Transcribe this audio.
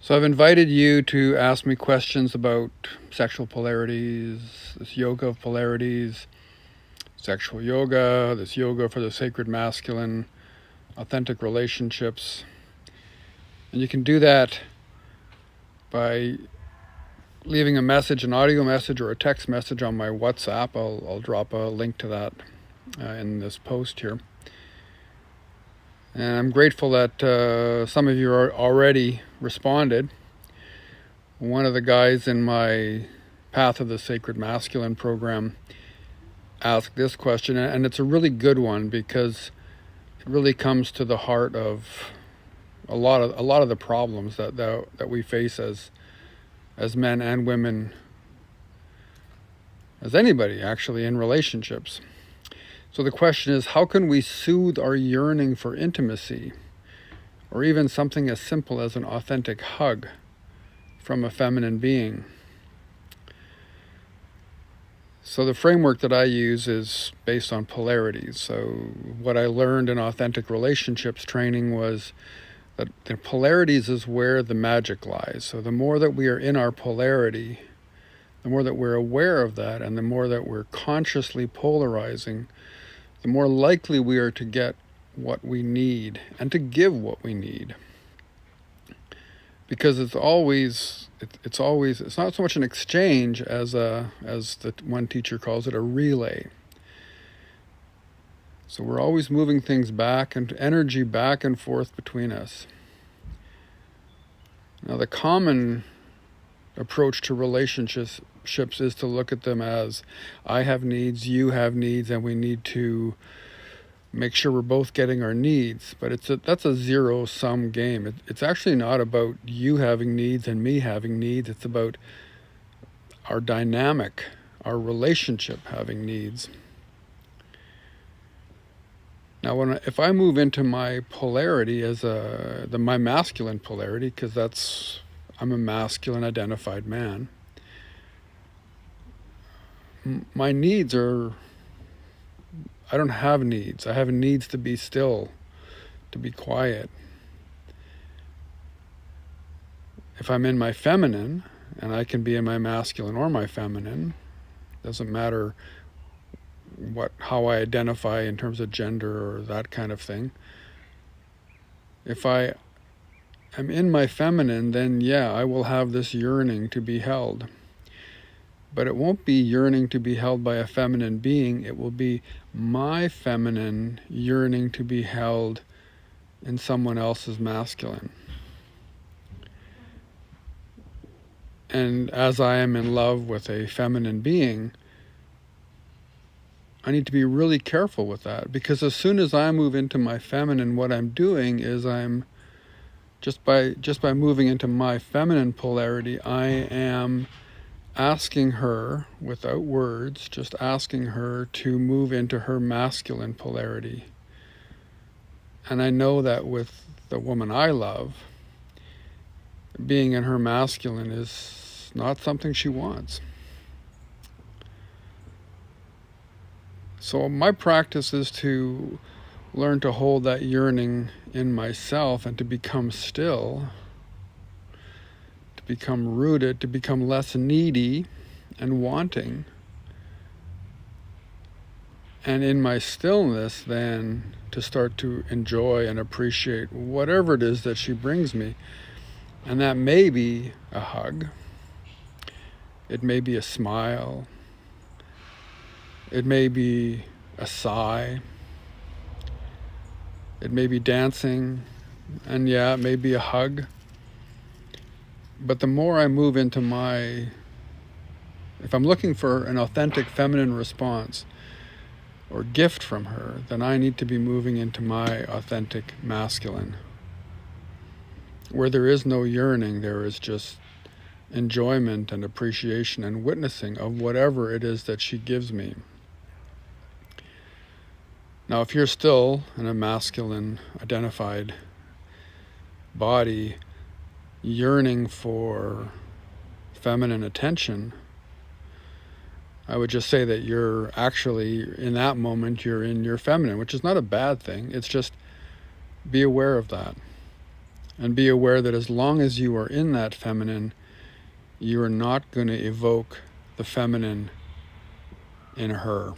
So I've invited you to ask me questions about sexual polarities, this yoga of polarities, sexual yoga, this yoga for the sacred masculine, authentic relationships. And you can do that by leaving a message, an audio message or a text message on my WhatsApp. I'll drop a link to that in this post here. And I'm grateful that some of you are already responded. One of the guys in my Path of the Sacred Masculine program asked this question, and it's a really good one because it really comes to the heart of a lot of the problems that we face as men and women, as anybody actually, in relationships. So the question is, how can we soothe our yearning for intimacy, or even something as simple as an authentic hug from a feminine being? So the framework that I use is based on polarities. So what I learned in authentic relationships training was that the polarities is where the magic lies. So the more that we are in our polarity, the more that we're aware of that, and the more that we're consciously polarizing, the more likely we are to get what we need and to give what we need. Because it's not so much an exchange as the one teacher calls it, a relay. So we're always moving things back and energy back and forth between us. Now the common approach to relationships is to look at them as, I have needs, you have needs, and we need to make sure we're both getting our needs. But that's a zero-sum game. It's actually not about you having needs and me having needs. It's about our dynamic, our relationship having needs. Now, if I move into my polarity as my masculine polarity, because I'm a masculine identified man, my needs are, I don't have needs. I have needs to be still, to be quiet. If I'm in my feminine, and I can be in my masculine or my feminine, doesn't matter how I identify in terms of gender or that kind of thing. If I am in my feminine, then yeah, I will have this yearning to be held. But it won't be yearning to be held by a feminine being. It will be my feminine yearning to be held in someone else's masculine. And as I am in love with a feminine being, I need to be really careful with that, because as soon as I move into my feminine, what I'm doing is I'm just by moving into my feminine polarity, I am asking her, without words, just asking her to move into her masculine polarity. And I know that with the woman I love, being in her masculine is not something she wants. So my practice is to learn to hold that yearning in myself and to become still, to become rooted, to become less needy and wanting. And in my stillness, then, to start to enjoy and appreciate whatever it is that she brings me. And that may be a hug. It may be a smile. It may be a sigh. It may be dancing. And yeah, it may be a hug. But the more I move into if I'm looking for an authentic feminine response or gift from her, then I need to be moving into my authentic masculine. Where there is no yearning, there is just enjoyment and appreciation and witnessing of whatever it is that she gives me. Now, if you're still in a masculine identified body yearning for feminine attention, I would just say that you're actually, in that moment, you're in your feminine, which is not a bad thing. It's just be aware of that. And be aware that as long as you are in that feminine, you are not going to evoke the feminine in her.